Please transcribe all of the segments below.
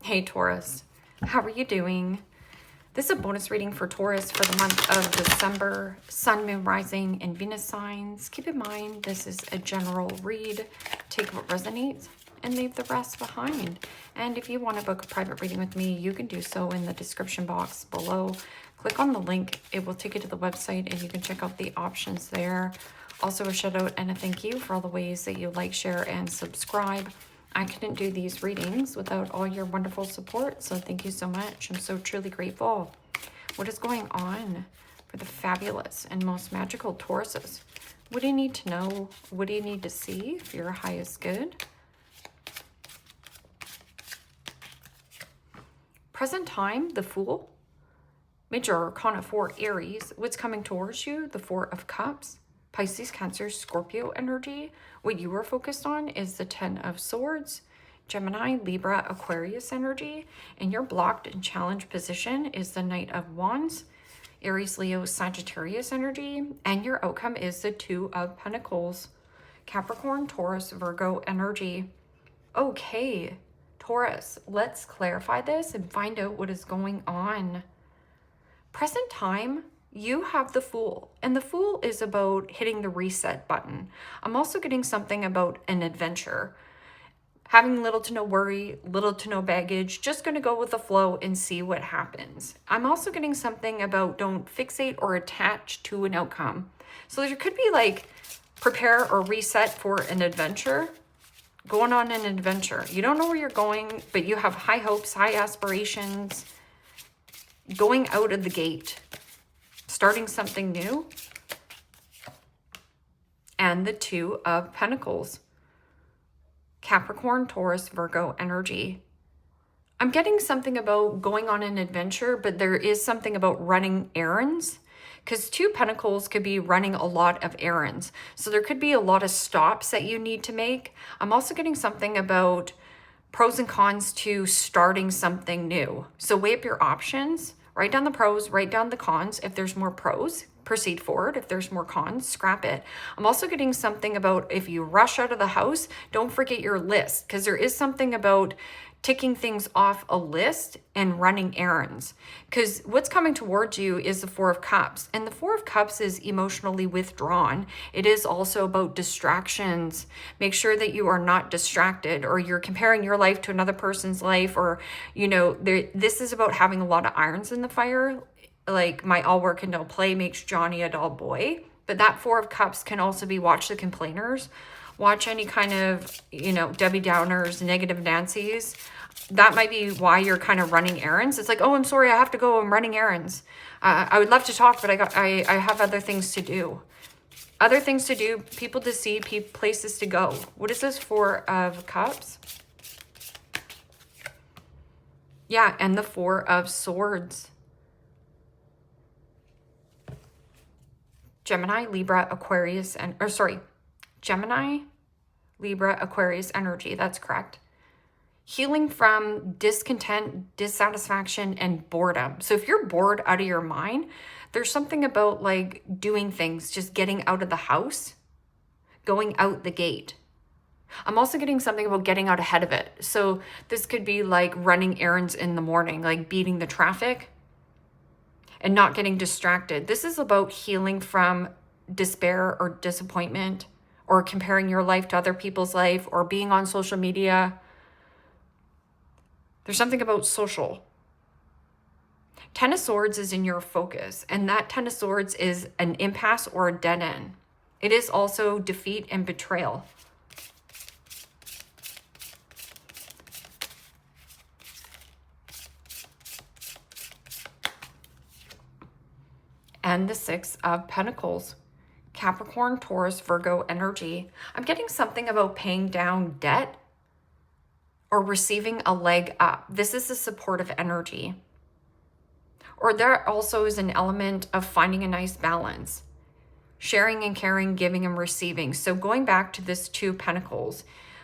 Hey Taurus, how are you doing? This is a bonus reading for Taurus for the month of December, Sun, Moon, Rising, and Venus signs. Keep in mind, this is a general read. Take what resonates and leave the rest behind. And if you want to book a private reading with me, you can do so in the description box below. Click on the link. It will take you to the website and you can check out the options there. Also a shout out and a thank you for all the ways that you like, share, and subscribe. I couldn't do these readings without all your wonderful support, so thank you so much. I'm so truly grateful. What is going on for the fabulous and most magical Tauruses? What do you need to know? What do you need to see for your highest good? Present time, the Fool. Major Arcana 4, Aries. What's coming towards you? The Four of Cups. Pisces, Cancer, Scorpio energy. What you are focused on is the Ten of Swords. Gemini, Libra, Aquarius energy. And your blocked and challenged position is the Knight of Wands. Aries, Leo, Sagittarius energy. And your outcome is the Two of Pentacles. Capricorn, Taurus, Virgo energy. Okay, Taurus, let's clarify this and find out what is going on. Present time, you have the Fool, and the Fool is about hitting the reset button. I'm also getting something about an adventure. Having little to no worry, little to no baggage, just going to go with the flow and see what happens. I'm also getting something about don't fixate or attach to an outcome. So there could be like prepare or reset for an adventure. Going on an adventure. You don't know where you're going, but you have high hopes, high aspirations. Going out of the gate. Starting something new. And the Two of Pentacles. Capricorn, Taurus, Virgo energy. I'm getting something about going on an adventure, but there is something about running errands. Because Two Pentacles could be running a lot of errands. So there could be a lot of stops that you need to make. I'm also getting something about pros and cons to starting something new. So weigh up your options. Write down the pros, write down the cons. If there's more pros, proceed forward. If there's more cons, scrap it. I'm also getting something about if you rush out of the house, don't forget your list, because there is something about ticking things off a list and running errands. Because what's coming towards you is the Four of Cups. And the Four of Cups is emotionally withdrawn. It is also about distractions. Make sure that you are not distracted or you're comparing your life to another person's life, or, you know, this is about having a lot of irons in the fire. Like my all work and no play makes Johnny a dull boy. But that Four of Cups can also be watch the complainers. Watch any kind of, you know, Debbie Downers, negative Nancy's. That might be why you're kind of running errands. It's like, oh, I'm sorry, I have to go. I'm running errands. I would love to talk, but I have other things to do. Other things to do, people to see, places to go. What is this Four of Cups? Yeah, and the Four of Swords. Gemini, Libra, Aquarius, Gemini, Libra, Aquarius energy. That's correct. Healing from discontent, dissatisfaction, and boredom. So if you're bored out of your mind, there's something about like doing things, just getting out of the house, going out the gate. I'm also getting something about getting out ahead of it. So this could be like running errands in the morning, like beating the traffic and not getting distracted. This is about healing from despair or disappointment, or comparing your life to other people's life, or being on social media. There's something about social. Ten of Swords is in your focus, and that Ten of Swords is an impasse or a dead end. It is also defeat and betrayal. And the Six of Pentacles. Capricorn, Taurus, Virgo energy. I'm getting something about paying down debt or receiving a leg up. This is a supportive energy. Or there also is an element of finding a nice balance. Sharing and caring, giving and receiving. So going back to this Two Pentacles,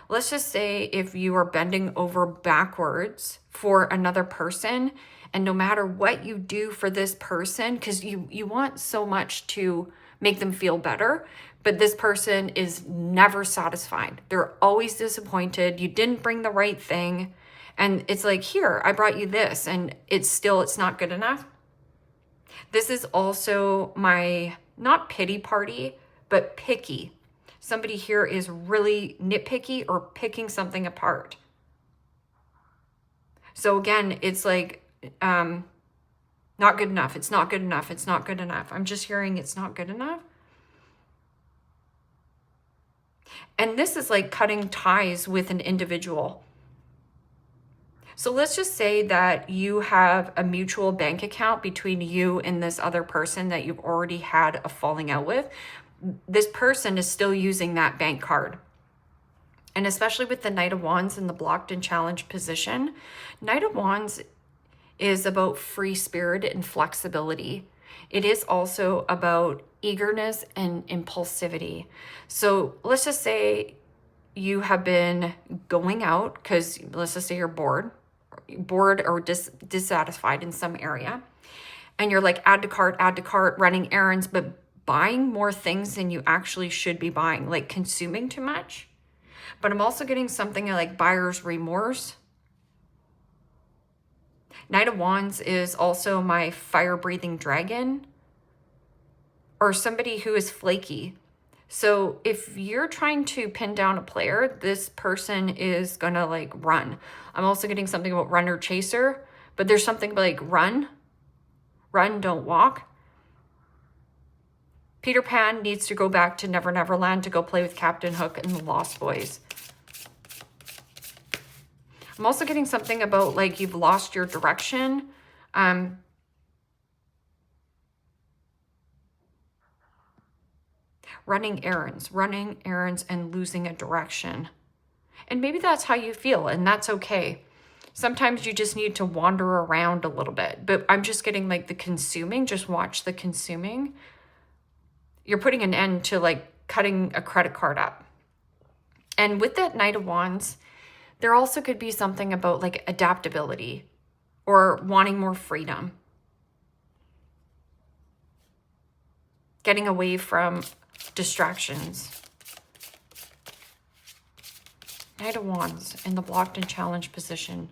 let's just say if you are bending over backwards for another person, and no matter what you do for this person, because you want so much to make them feel better, but this person is never satisfied. They're always disappointed. You didn't bring the right thing. And it's like, here, I brought you this, and it's not good enough. This is also my, not pity party, but picky. Somebody here is really nitpicky or picking something apart. So again, it's like, not good enough. It's not good enough. It's not good enough. I'm just hearing it's not good enough. And this is like cutting ties with an individual. So let's just say that you have a mutual bank account between you and this other person that you've already had a falling out with. This person is still using that bank card. And especially with the Knight of Wands in the blocked and challenged position, Knight of Wands is about free spirit and flexibility. It is also about eagerness and impulsivity. So let's just say you have been going out because let's just say you're bored or dissatisfied in some area. And you're like, add to cart, running errands, but buying more things than you actually should be buying, like consuming too much. But I'm also getting something like buyer's remorse. Knight of Wands is also my fire-breathing dragon, or somebody who is flaky. So if you're trying to pin down a player, this person is gonna like run. I'm also getting something about runner chaser, but there's something like run, don't walk. Peter Pan needs to go back to Never Never Land to go play with Captain Hook and the Lost Boys. I'm also getting something about like you've lost your direction. Running errands and losing a direction. And maybe that's how you feel, and that's okay. Sometimes you just need to wander around a little bit, but I'm just getting like the consuming, just watch the consuming. You're putting an end to like cutting a credit card up. And with that Knight of Wands, there also could be something about like adaptability or wanting more freedom. Getting away from distractions. Knight of Wands in the blocked and challenged position.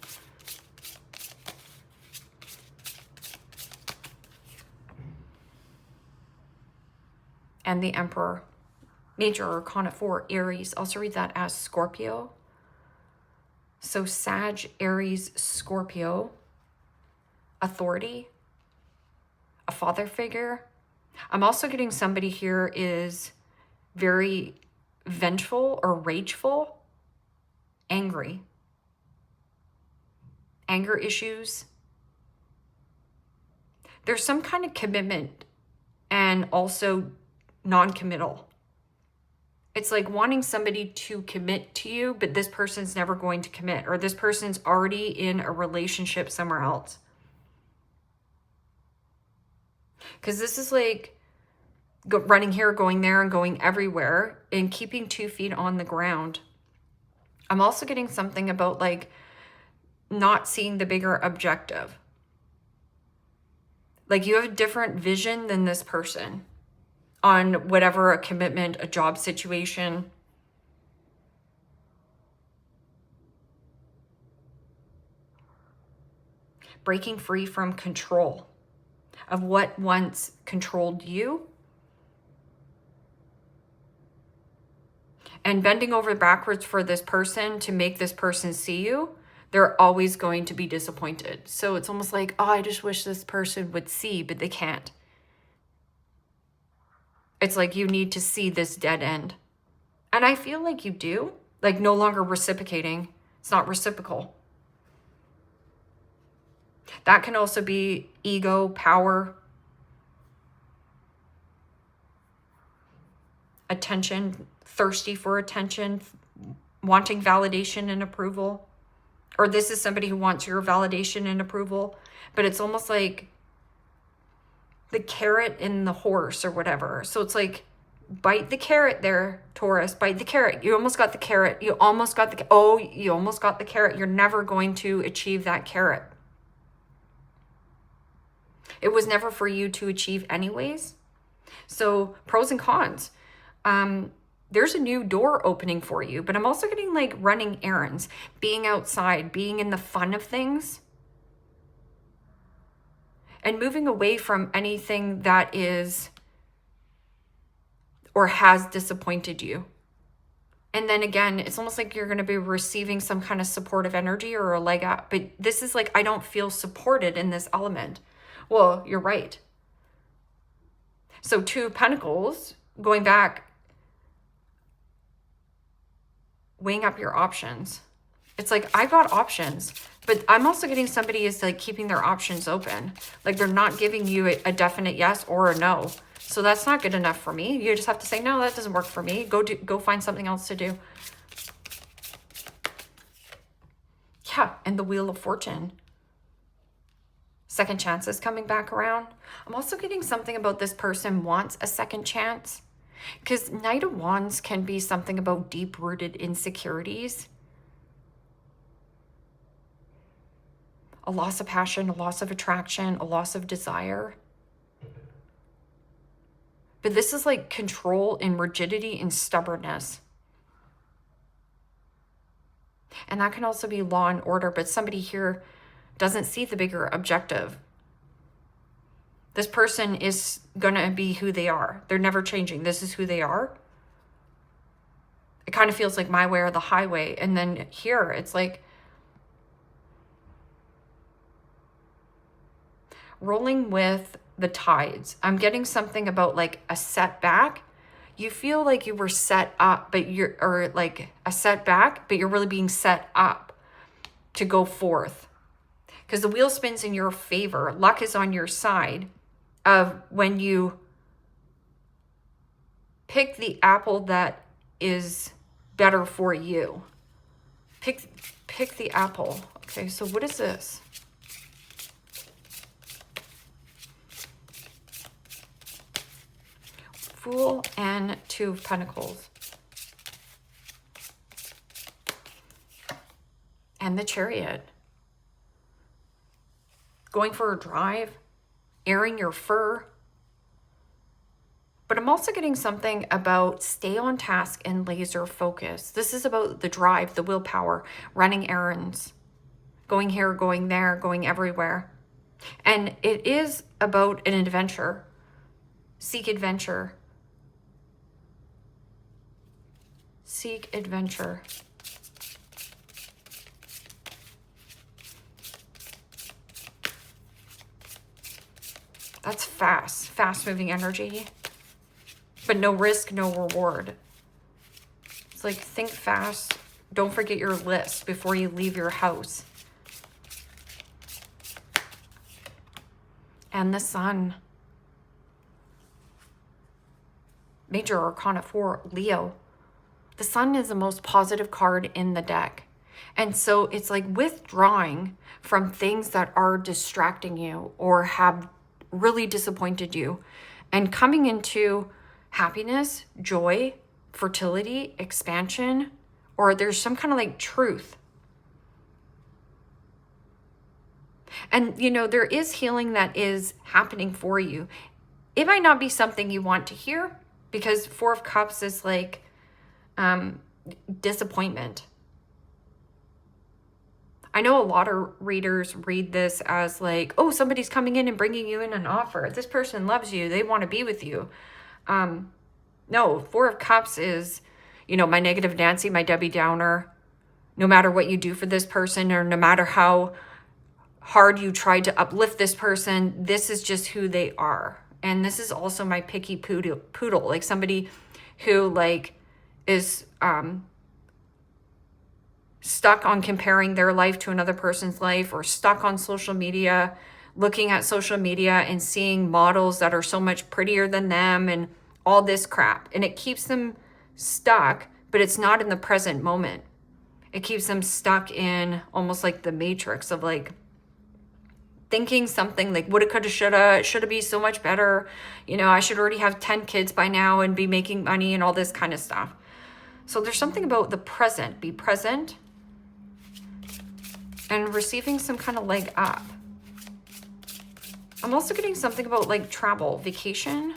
And the Emperor. Major Arcana 4, Aries. Also read that as Scorpio. So Sag, Aries, Scorpio. Authority. A father figure. I'm also getting somebody here is very vengeful or rageful. Angry. Anger issues. There's some kind of commitment and also non-committal. It's like wanting somebody to commit to you, but this person's never going to commit, or this person's already in a relationship somewhere else. Because this is like running here, going there, and going everywhere, and keeping 2 feet on the ground. I'm also getting something about like not seeing the bigger objective. Like you have a different vision than this person on whatever, a commitment, a job situation. Breaking free from control of what once controlled you. And bending over backwards for this person to make this person see you, they're always going to be disappointed. So it's almost like, oh, I just wish this person would see, but they can't. It's like you need to see this dead end. And I feel like you do, like no longer reciprocating. It's not reciprocal. That can also be ego, power, attention, thirsty for attention, wanting validation and approval. Or this is somebody who wants your validation and approval, but it's almost like the carrot in the horse or whatever. So it's like, bite the carrot there, Taurus, bite the carrot. You almost got the carrot. You almost got the carrot. You're never going to achieve that carrot. It was never for you to achieve anyways. So pros and cons. there's a new door opening for you, but I'm also getting like running errands, being outside, being in the fun of things, and moving away from anything that is or has disappointed you. And then again, it's almost like you're going to be receiving some kind of supportive energy or a leg up. But this is like, I don't feel supported in this element. Well, you're right. So 2 of Pentacles, going back, weighing up your options. It's like, I got options, but I'm also getting somebody is like keeping their options open. Like they're not giving you a definite yes or a no. So that's not good enough for me. You just have to say, no, that doesn't work for me. Go find something else to do. Yeah, and the Wheel of Fortune. Second chances coming back around. I'm also getting something about this person wants a second chance. Because Knight of Wands can be something about deep-rooted insecurities. A loss of passion, a loss of attraction, a loss of desire. But this is like control and rigidity and stubbornness. And that can also be law and order, but somebody here doesn't see the bigger objective. This person is going to be who they are. They're never changing. This is who they are. It kind of feels like my way or the highway. And then here, it's like rolling with the tides. I'm getting something about like a setback. You feel like you were set up, but or like a setback, but you're really being set up to go forth. Because the wheel spins in your favor. Luck is on your side of when you pick the apple that is better for you. Pick the apple. Okay, so what is this? Fool and 2 of Pentacles. And the Chariot. Going for a drive, airing your fur. But I'm also getting something about stay on task and laser focus. This is about the drive, the willpower, running errands, going here, going there, going everywhere. And it is about an adventure. Seek adventure. Seek adventure. That's fast moving energy, but no risk, no reward. It's like, think fast. Don't forget your list before you leave your house. And the Sun. Major Arcana 4, Leo. The Sun is the most positive card in the deck. And so it's like withdrawing from things that are distracting you or have really disappointed you and coming into happiness, joy, fertility, expansion, or there's some kind of like truth. And, you know, there is healing that is happening for you. It might not be something you want to hear because 4 of Cups is like disappointment. I know a lot of readers read this as like, oh, somebody's coming in and bringing you in an offer. This person loves you. They want to be with you. No, 4 of Cups is, you know, my negative Nancy, my Debbie Downer. No matter what you do for this person or no matter how hard you try to uplift this person, this is just who they are. And this is also my picky poodle, like somebody who like is stuck on comparing their life to another person's life or stuck on social media, looking at social media and seeing models that are so much prettier than them and all this crap. And it keeps them stuck, but it's not in the present moment. It keeps them stuck in almost like the matrix of like thinking something like woulda, coulda, shoulda, it shoulda be so much better. You know, I should already have 10 kids by now and be making money and all this kind of stuff. So there's something about the present. Be present and receiving some kind of leg up. I'm also getting something about like travel, vacation.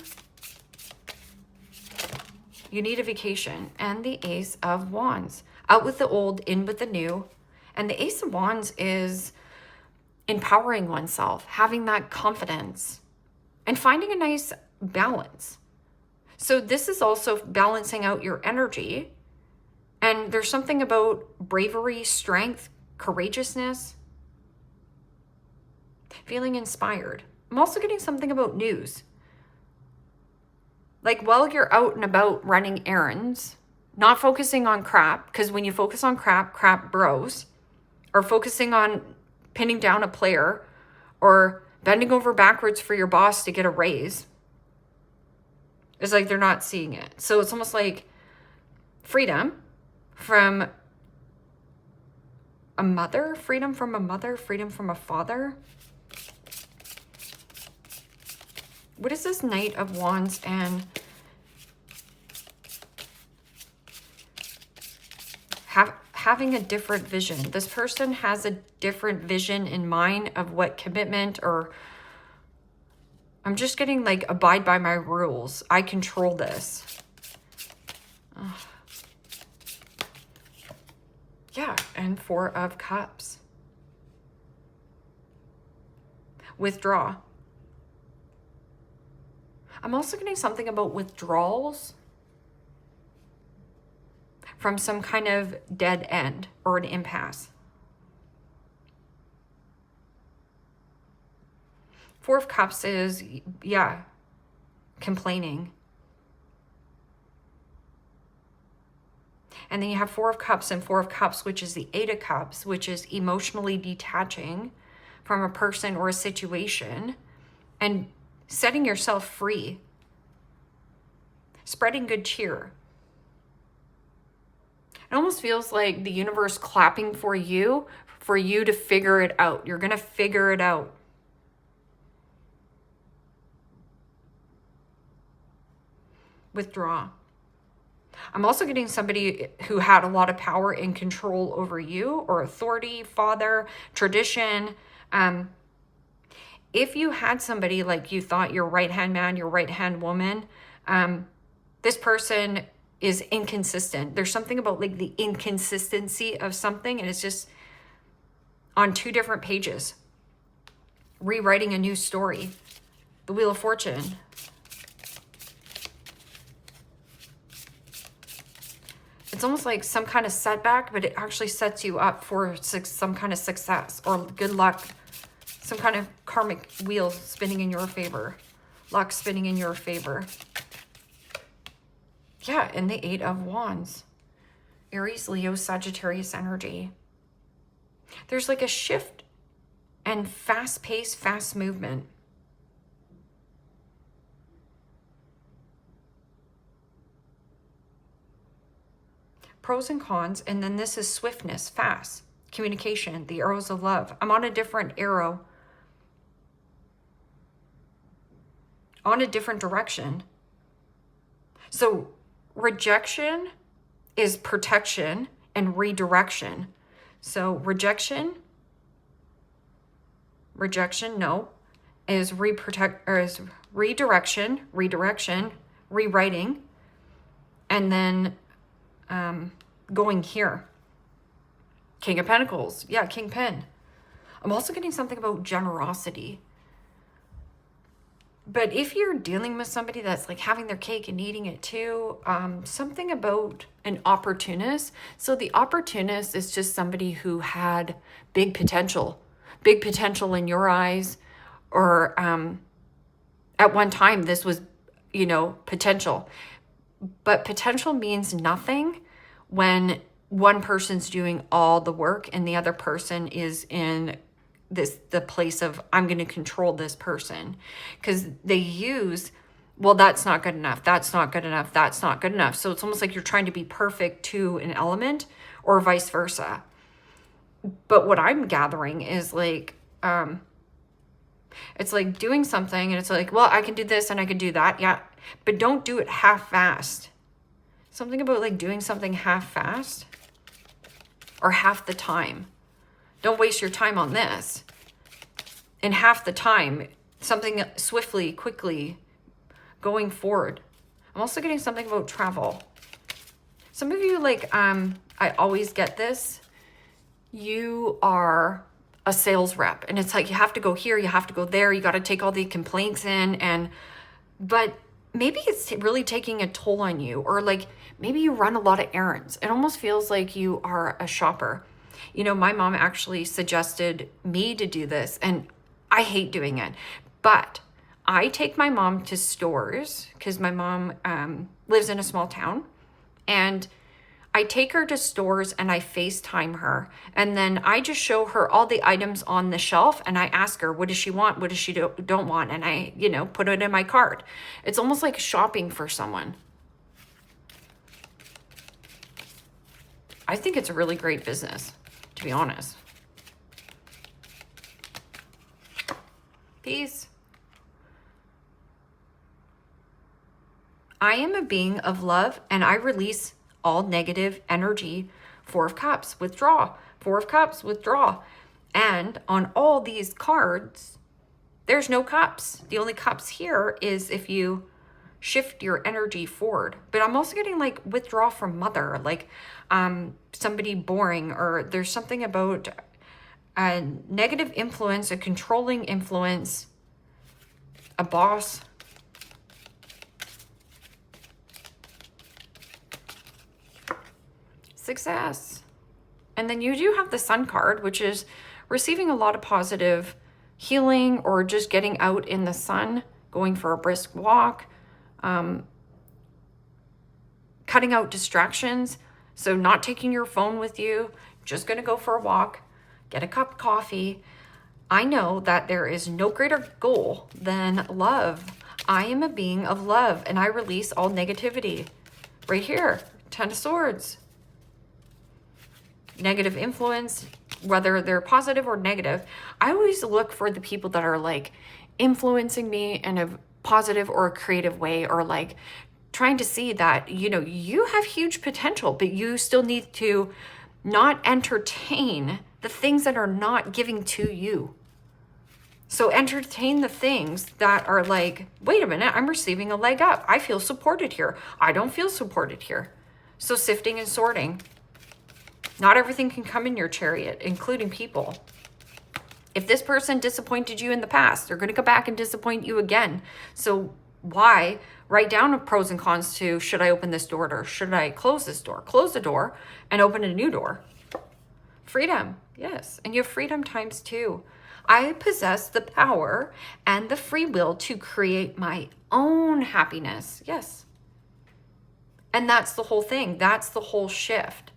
You need a vacation. And the Ace of Wands. Out with the old, in with the new. And the Ace of Wands is empowering oneself, having that confidence, and finding a nice balance. So this is also balancing out your energy. And there's something about bravery, strength, courageousness, feeling inspired. I'm also getting something about news. Like while you're out and about running errands, not focusing on crap, because when you focus on crap, crap bros, or focusing on pinning down a player, or bending over backwards for your boss to get a raise, it's like they're not seeing it. So it's almost like freedom from a mother, freedom from a father. What is this Knight of Wands and having a different vision? This person has a different vision in mind of what commitment, or I'm just getting like abide by my rules. I control this. Ugh. Yeah, and Four of Cups. Withdraw. I'm also getting something about withdrawals from some kind of dead end or an impasse. Four of Cups is, yeah, complaining. And then you have Four of Cups and Four of Cups, which is the Eight of Cups, which is emotionally detaching from a person or a situation and setting yourself free, spreading good cheer. It almost feels like the universe clapping for you to figure it out. You're going to figure it out. Withdraw. I'm also getting somebody who had a lot of power and control over you, or authority, father, tradition. If you had somebody like you thought your right-hand man, your right-hand woman, this person is inconsistent. There's something about like the inconsistency of something, and it's just on two different pages. Rewriting a new story. The Wheel of Fortune. It's almost like some kind of setback, but it actually sets you up for some kind of success or good luck. Some kind of karmic wheel spinning in your favor. Luck spinning in your favor. Yeah, and the Eight of Wands. Aries, Leo, Sagittarius energy. There's like a shift and fast pace, fast movement. Pros and cons, and then this is swiftness, fast, communication, the arrows of love. I'm on a different arrow, on a different direction. So rejection is protection and redirection. So rejection, no, is redirection, rewriting, and then going here. King of Pentacles. Yeah, Kingpin. I'm also getting something about generosity. But if you're dealing with somebody that's like having their cake and eating it too, something about an opportunist. So the opportunist is just somebody who had big potential in your eyes, or at one time this was, potential. But potential means nothing when one person's doing all the work and the other person is in the place of, I'm going to control this person, because they use, well, that's not good enough. That's not good enough. That's not good enough. So it's almost like you're trying to be perfect to an element, or vice versa. But what I'm gathering is like, it's like doing something and it's like, well, I can do this and I can do that. Yeah. But don't do it half-assed. Something about like doing something half-assed or half the time. Don't waste your time on this. And half the time, something swiftly, quickly going forward. I'm also getting something about travel. Some of you, like, I always get this. You are a sales rep, and it's like you have to go here, you have to go there, you got to take all the complaints in, but maybe it's really taking a toll on you, or like maybe you run a lot of errands. It almost feels like you are a shopper. You know, my mom actually suggested me to do this, and I hate doing it, but I take my mom to stores because my mom lives in a small town, and I take her to stores and I FaceTime her, and then I just show her all the items on the shelf, and I ask her, what does she want? What does she don't want? And I, you know, put it in my cart. It's almost like shopping for someone. I think it's a really great business, to be honest. Peace. I am a being of love, and I release all negative energy. 4 of Cups, withdraw. 4 of Cups, withdraw. And on all these cards, there's no cups. The only cups here is if you shift your energy forward. But I'm also getting like withdraw from mother, like somebody boring, or there's something about a negative influence, a controlling influence, a boss. Success. And then you do have the Sun card, which is receiving a lot of positive healing, or just getting out in the sun, going for a brisk walk, cutting out distractions. So not taking your phone with you, just going to go for a walk, get a cup of coffee. I know that there is no greater goal than love. I am a being of love, and I release all negativity. Right here, 10 of Swords. Negative influence, whether they're positive or negative. I always look for the people that are like influencing me in a positive or a creative way, or like trying to see that, you know, you have huge potential, but you still need to not entertain the things that are not giving to you. So entertain the things that are like, wait a minute, I'm receiving a leg up. I feel supported here. I don't feel supported here. So sifting and sorting. Not everything can come in your chariot, including people. If this person disappointed you in the past, they're going to come back and disappoint you again. So why write down pros and cons to, should I open this door, or should I close this door? Close the door and open a new door. Freedom, yes. And you have freedom times 2. I possess the power and the free will to create my own happiness. Yes. And that's the whole thing. That's the whole shift.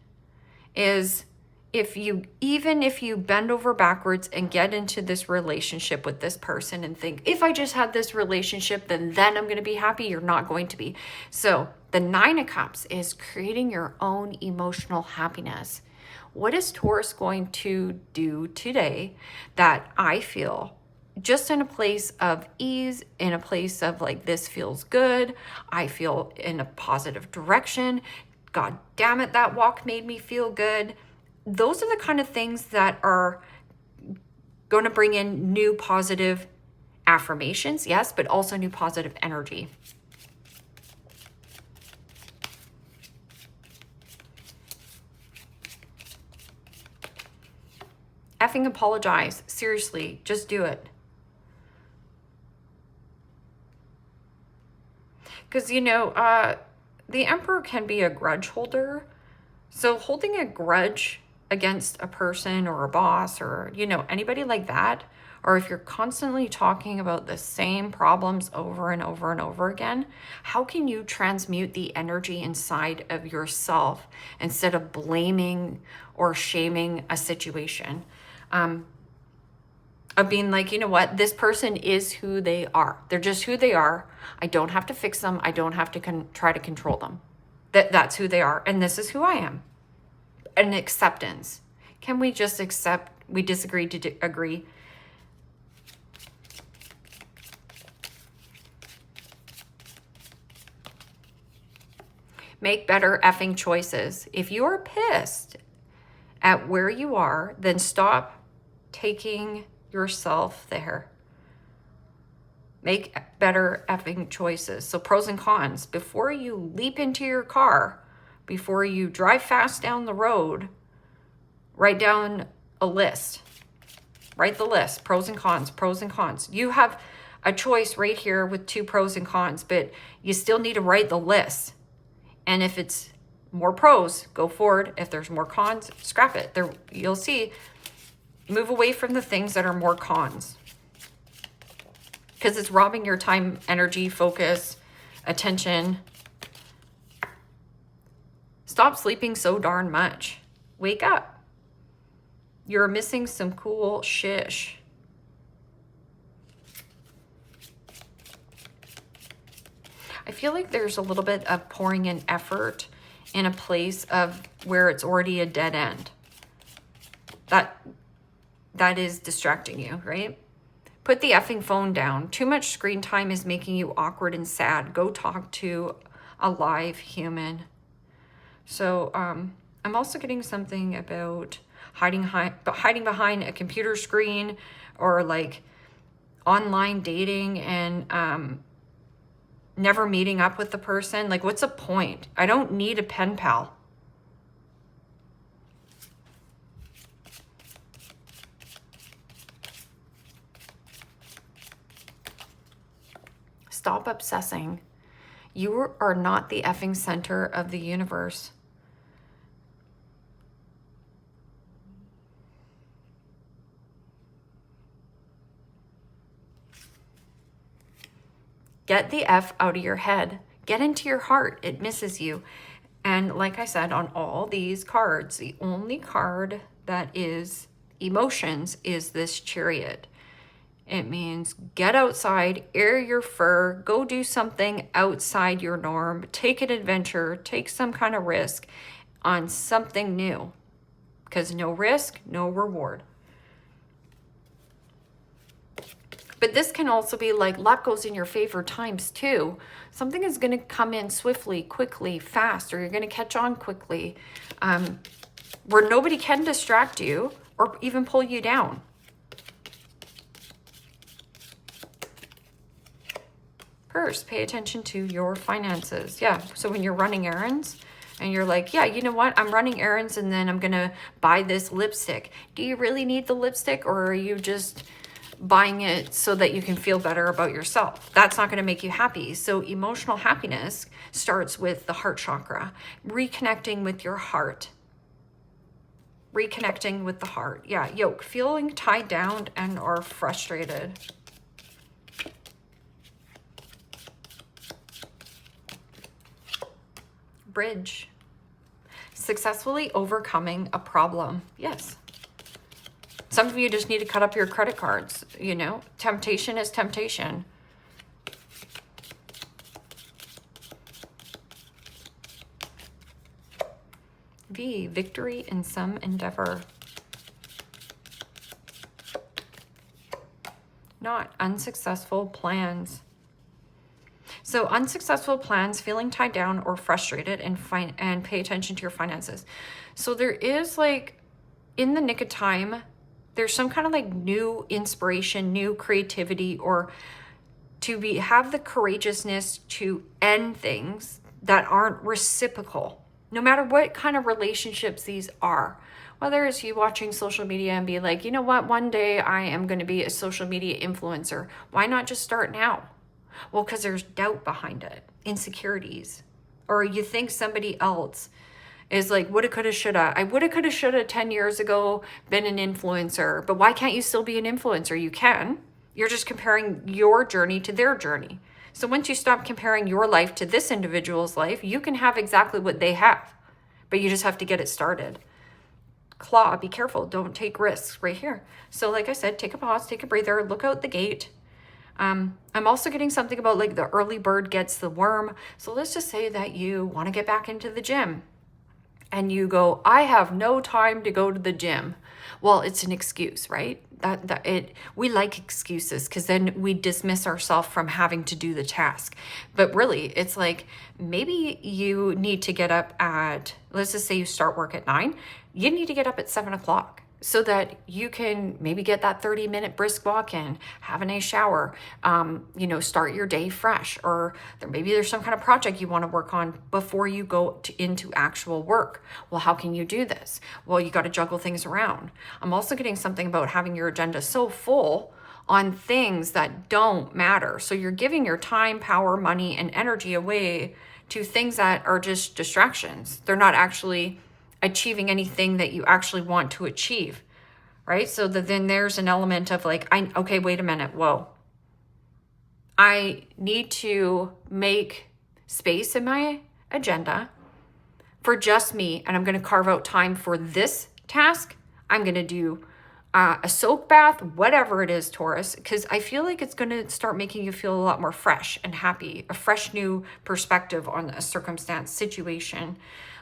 Is even if you bend over backwards and get into this relationship with this person and think, if I just had this relationship, then I'm going to be happy, you're not going to be. So the 9 of Cups is creating your own emotional happiness. What is Taurus going to do today that I feel just in a place of ease, in a place of like, this feels good, I feel in a positive direction, God damn it, that walk made me feel good. Those are the kind of things that are going to bring in new positive affirmations, yes, but also new positive energy. Effing apologize. Seriously, just do it. Because, you know, the Emperor can be a grudge holder. So holding a grudge against a person or a boss or, you know, anybody like that, or if you're constantly talking about the same problems over and over and over again, how can you transmute the energy inside of yourself instead of blaming or shaming a situation? Of being like, you know what, this person is who they are. They're just who they are. I don't have to fix them. I don't have to try to control them. That's who they are. And this is who I am. An acceptance. Can we just accept we disagree to agree? Make better effing choices. If you are pissed at where you are, then stop taking yourself there. Make better effing choices. So pros and cons. Before you leap into your car, before you drive fast down the road, write down a list. Write the list, pros and cons, pros and cons. You have a choice right here with 2 pros and cons, but you still need to write the list. And if it's more pros, go forward. If there's more cons, scrap it. There, you'll see, move away from the things that are more cons, because it's robbing your time, energy, focus, attention. Stop sleeping so darn much. Wake up. You're missing some cool shish. I feel like there's a little bit of pouring in effort in a place of where it's already a dead end. That is distracting you, right? Put the effing phone down. Too much screen time is making you awkward and sad. Go talk to a live human. So I'm also getting something about hiding behind a computer screen, or like online dating and never meeting up with the person. Like, what's the point? I don't need a pen pal. Stop obsessing. You are not the effing center of the universe. Get the F out of your head. Get into your heart. It misses you. And like I said, on all these cards, the only card that is emotions is this Chariot. It means get outside, air your fur, go do something outside your norm, take an adventure, take some kind of risk on something new. Because no risk, no reward. But this can also be like luck goes in your favor times 2. Something is going to come in swiftly, quickly, fast, or you're going to catch on quickly, where nobody can distract you or even pull you down. First, pay attention to your finances. Yeah, so when you're running errands and you're like, yeah, you know what? I'm running errands and then I'm going to buy this lipstick. Do you really need the lipstick, or are you just buying it so that you can feel better about yourself? That's not going to make you happy. So emotional happiness starts with the heart chakra, reconnecting with your heart. Reconnecting with the heart. Yeah, yoke, feeling tied down and or frustrated. Bridge. Successfully overcoming a problem. Yes. Some of you just need to cut up your credit cards, you know. Temptation is temptation. V, victory in some endeavor. Not unsuccessful plans. So unsuccessful plans, feeling tied down or frustrated, and pay attention to your finances. So there is, like, in the nick of time, there's some kind of like new inspiration, new creativity, or to have the courageousness to end things that aren't reciprocal, no matter what kind of relationships these are. Whether it's you watching social media and be like, you know what, one day I am going to be a social media influencer. Why not just start now? Well, because there's doubt behind it, insecurities, or you think somebody else is like, woulda, coulda, shoulda. I woulda, coulda, shoulda 10 years ago been an influencer, but why can't you still be an influencer? You can. You're just comparing your journey to their journey. So once you stop comparing your life to this individual's life, you can have exactly what they have, but you just have to get it started. Claw, be careful. Don't take risks right here. So like I said, take a pause, take a breather, look out the gate. I'm also getting something about like the early bird gets the worm. So let's just say that you want to get back into the gym and you go, I have no time to go to the gym. Well, it's an excuse, right? We like excuses because then we dismiss ourselves from having to do the task. But really, it's like maybe you need to get up at, let's just say you start work at 9. You need to get up at 7 o'clock. so that you can maybe get that 30-minute brisk walk in, have a nice shower, start your day fresh, or maybe there's some kind of project you want to work on before you go into actual work. Well, how can you do this? Well, you got to juggle things around. I'm also getting something about having your agenda so full on things that don't matter. So you're giving your time, power, money, and energy away to things that are just distractions. They're not actually achieving anything that you actually want to achieve, right? So then there's an element of like, okay, wait a minute, whoa. I need to make space in my agenda for just me, and I'm going to carve out time for this task. I'm going to do a soak bath, whatever it is, Taurus, because I feel like it's going to start making you feel a lot more fresh and happy, a fresh new perspective on a circumstance, situation.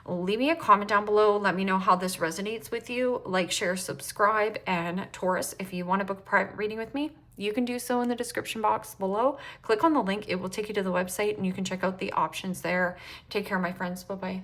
Leave me a comment down below. Let me know how this resonates with you. Like, share, subscribe, and Taurus, if you want to book a private reading with me, you can do so in the description box below. Click on the link. It will take you to the website, and you can check out the options there. Take care, my friends. Bye-bye.